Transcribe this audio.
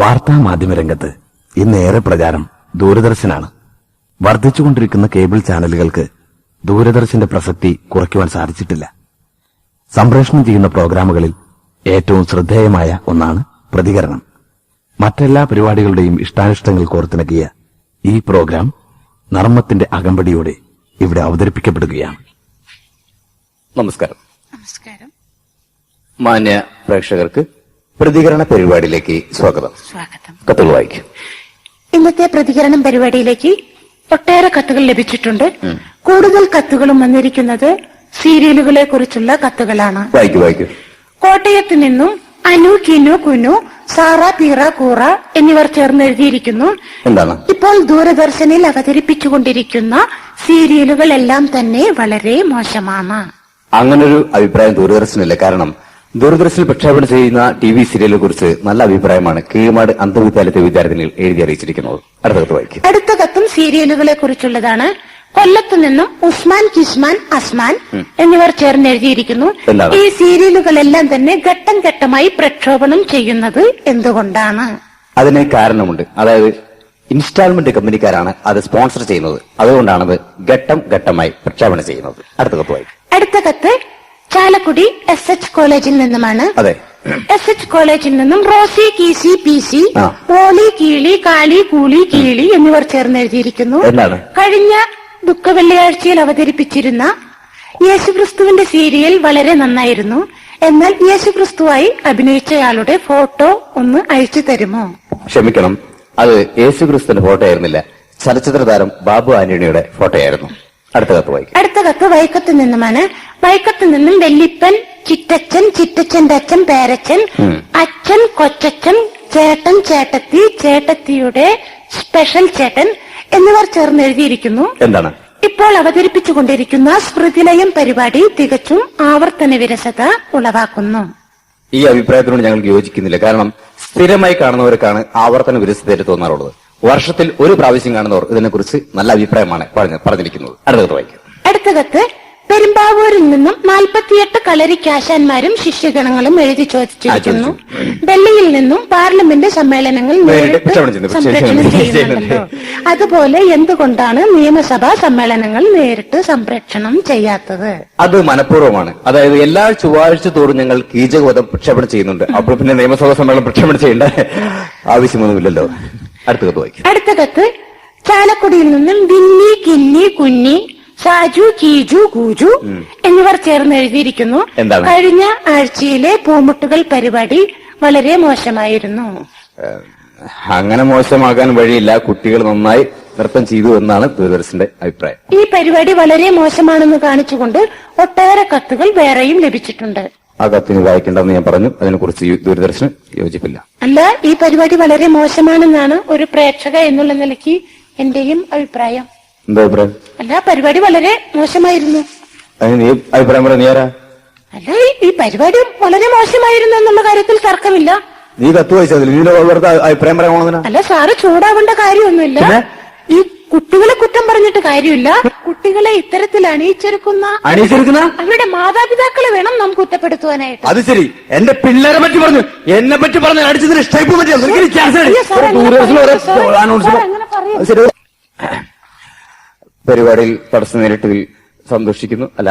വാർത്താ മാധ്യമരംഗത്ത് ഇന്നേറെ പ്രചാരം ദൂരദർശനാണ്. വർദ്ധിച്ചുകൊണ്ടിരിക്കുന്ന കേബിൾ ചാനലുകൾക്ക് ദൂരദർശന്റെ പ്രസക്തി കുറയ്ക്കുവാൻ സാധിച്ചിട്ടില്ല. സംപ്രേഷണം ചെയ്യുന്ന പ്രോഗ്രാമുകളിൽ ഏറ്റവും ശ്രദ്ധേയമായ ഒന്നാണ് പ്രതികരണം. മറ്റെല്ലാ പരിപാടികളുടെയും ഇഷ്ടാനിഷ്ടങ്ങൾ കോർത്തിണക്കിയ ഈ പ്രോഗ്രാം നർമ്മത്തിന്റെ അകമ്പടിയോടെ ഇവിടെ അവതരിപ്പിക്കപ്പെടുകയാണ്. നമസ്കാരം. നമസ്കാരം. മാന്യ പ്രേക്ഷകർക്ക് പ്രതികരണ പരിപാടിയിലേക്ക് സ്വാഗതം. കത്തുകൾ വായിക്കും. ഇന്നത്തെ പ്രതികരണം പരിപാടിയിലേക്ക് ഒട്ടേറെ കത്തുകൾ ലഭിച്ചിട്ടുണ്ട്. കൂടുതൽ കത്തുകളും വന്നിരിക്കുന്നത് സീരിയലുകളെ കുറിച്ചുള്ള കത്തുകളാണ്. വായിക്കൂ. കോട്ടയത്ത് നിന്നും അനു, കിനു, കുനു, സാറ, പീറ, കൂറ എന്നിവർ ചേർന്ന് എഴുതിയിരിക്കുന്നു. എന്താണ്? ഇപ്പോൾ ദൂരദർശനിൽ അവതരിപ്പിച്ചുകൊണ്ടിരിക്കുന്ന സീരിയലുകളെല്ലാം തന്നെ വളരെ മോശമാണ്. അങ്ങനൊരു അഭിപ്രായം ദൂരദർശനില്ല. കാരണം ദൂരദർശനിൽ പ്രക്ഷേപണം ചെയ്യുന്ന TV സീരിയലിനെ കുറിച്ച് നല്ല അഭിപ്രായമാണ് കീഴ്മാട് അന്ധവിദ്യാലയത്തെ വിദ്യാർത്ഥിനികൾ എഴുതി അറിയിച്ചിരിക്കുന്നത്. അടുത്ത കത്ത് വായിക്കും. അടുത്ത കത്തും സീരിയലുകളെ കുറിച്ചുള്ളതാണ്. കൊല്ലത്ത് നിന്നും ഉസ്മാൻ, കിസ്മാൻ, അസ്മാൻ എന്നിവർ ചേർന്ന് എഴുതിയിരിക്കുന്നു. ഈ സീരിയലുകളെല്ലാം തന്നെ ഘട്ടം ഘട്ടമായി പ്രക്ഷേപണം ചെയ്യുന്നത് എന്തുകൊണ്ടാണ്? അതിന് കാരണമുണ്ട്. അതായത് ഇൻസ്റ്റാൾമെന്റ് കമ്പനിക്കാരാണ് അത് സ്പോൺസർ ചെയ്യുന്നത്. അതുകൊണ്ടാണത് ഘട്ടം ഘട്ടമായി പ്രക്ഷേപണം ചെയ്യുന്നത്. അടുത്ത കത്ത് വായിക്കും. അടുത്ത കത്ത് ചാലക്കുടി SH കോളേജിൽ നിന്നുമാണ്. അതെ, SH കോളേജിൽ നിന്നും റോസി, കീസി, PC, പോളി, കീളി, കാളി, കൂളി, കീളി എന്നിവർ ചേർന്ന് എഴുതിയിരിക്കുന്നു. കഴിഞ്ഞ ദുഃഖവെള്ളിയാഴ്ചയിൽ അവതരിപ്പിച്ചിരുന്ന യേശുക്രിസ്തുവിന്റെ സീരിയൽ വളരെ നന്നായിരുന്നു. എന്നാൽ യേശുക്രിസ്തുവായി അഭിനയിച്ചയാളുടെ ഫോട്ടോ ഒന്ന് അയച്ചു തരുമോ? ക്ഷമിക്കണം, അത് യേശുക്രിസ്തുവിന്റെ ഫോട്ടോ ആയിരുന്നില്ല, ചലച്ചിത്ര താരം ബാബു ആന്റണിയുടെ ഫോട്ടോ ആയിരുന്നു. അടുത്ത കത്ത് വായിക്കും. അടുത്ത കത്ത് വൈക്കത്ത് നിന്നുമാണ്. വൈക്കത്ത് നിന്നും വെല്ലിപ്പൻ, ചിറ്റച്ചൻ, ചിറ്റച്ചന്റെ അച്ഛൻ, പേരച്ചൻ, അച്ഛൻ, കൊച്ചച്ഛൻ, ചേട്ടൻ, ചേട്ടത്തി, ചേട്ടത്തിയുടെ സ്പെഷ്യൽ ചേട്ടൻ എന്നിവർ ചേർന്ന് എഴുതിയിരിക്കുന്നു. എന്താണ്? ഇപ്പോൾ അവതരിപ്പിച്ചുകൊണ്ടിരിക്കുന്ന സ്മൃതിലയം പരിപാടി തികച്ചും ആവർത്തന വിരസത ഉളവാക്കുന്നു. ഈ അഭിപ്രായത്തിനോട് ഞങ്ങൾക്ക് യോജിക്കുന്നില്ല. കാരണം സ്ഥിരമായി കാണുന്നവർക്കാണ് ആവർത്തന വിരസതയായിട്ട് തോന്നാറുള്ളത്. വർഷത്തിൽ ഒരു പ്രാവശ്യം കാണുന്നവർ ഇതിനെക്കുറിച്ച് നല്ല അഭിപ്രായമാണ് പറഞ്ഞിരിക്കുന്നത്. അടുത്ത കത്ത് വായിക്കും. അടുത്ത കത്ത് പെരുമ്പാവൂരിൽ നിന്നും 48 കളരിക്കാശാന്മാരും ശിഷ്യഗണങ്ങളും എഴുതി ചോദിച്ചിരിക്കുന്നു. ഡൽഹിയിൽ നിന്നും പാർലമെന്റ് സമ്മേളനങ്ങൾ നേരിട്ട് സംപ്രേഷണം ചെയ്യുന്നുണ്ടല്ലോ, അതുപോലെ എന്തുകൊണ്ടാണ് നിയമസഭാ സമ്മേളനങ്ങൾ നേരിട്ട് സംപ്രേഷണം ചെയ്യാത്തത്? അത് മനഃപൂർവ്വമാണ്. അതായത് എല്ലാ ചൊവ്വാഴ്ച തോറും ഞങ്ങൾ കീചകവധം പ്രക്ഷേപണം ചെയ്യുന്നുണ്ട്. അപ്പോൾ പിന്നെ നിയമസഭാ സമ്മേളനം പ്രക്ഷേപണം ചെയ്യേണ്ട ആവശ്യമൊന്നുമില്ലല്ലോ. അടുത്ത കത്ത് വായിക്കും. അടുത്ത കത്ത് ചാലക്കുടിയിൽ നിന്നും ബിന്നി, കിന്നി, കുഞ്ഞി, സാജു, കീജു, കൂജു എന്നിവർ ചേർന്ന് എഴുതിയിരിക്കുന്നു. കഴിഞ്ഞ ആഴ്ചയിലെ പൂമുട്ടുകൾ പരിപാടി വളരെ മോശമായിരുന്നു. അങ്ങനെ മോശമാകാൻ വഴിയില്ല. കുട്ടികൾ നന്നായി നൃത്തം ചെയ്തു എന്നാണ് ദൂരദർശന്റെ അഭിപ്രായം. ഈ പരിപാടി വളരെ മോശമാണെന്ന് കാണിച്ചുകൊണ്ട് ഒട്ടേറെ കത്തുകൾ വേറെയും ലഭിച്ചിട്ടുണ്ട്. ആ കത്തിന് വായിക്കേണ്ടെന്ന് ഞാൻ പറഞ്ഞു. അതിനെക്കുറിച്ച് ദൂരദർശന് യോജിപ്പില്ല. അല്ല, ഈ പരിപാടി വളരെ മോശമാണെന്നാണ് ഒരു പ്രേക്ഷക എന്നുള്ള നിലയ്ക്ക് എന്റെയും അഭിപ്രായം. എന്താ അഭിപ്രായം? അല്ല, പരിപാടി വളരെ മോശമായിരുന്നു. നീ അഭിപ്രായം പറയാ? നീ ആരാ? അല്ല, ഈ പരിപാടി വളരെ മോശമായിരുന്നു എന്നുള്ള കാര്യത്തിൽ തർക്കമില്ല. നീ കത്ത് വായിച്ചതിൽ നീ വെറുതെ അഭിപ്രായം പറയാൻ? അല്ല സാറ്, ചൂടാവേണ്ട കാര്യമൊന്നുമില്ല. ഈ കുട്ടികളെ കുറ്റം പറഞ്ഞിട്ട് കാര്യമില്ല. കുട്ടികളെ ഇത്തരത്തിൽ അണിയിച്ചെടുക്കുന്ന അവരുടെ മാതാപിതാക്കളെ വേണം നാം കുറ്റപ്പെടുത്തുവാനായിട്ട്. അത് ശരി, എന്റെ പിള്ളേരെ പറ്റി പറഞ്ഞു, എന്നെ പറ്റി പറഞ്ഞു, അടിച്ചതിന് സ്റ്റൈപ്പ് പറ്റി. പരിപാടിയിൽ തടസ്സം നേരിട്ടതിൽ സന്തോഷിക്കുന്നു. അല്ല,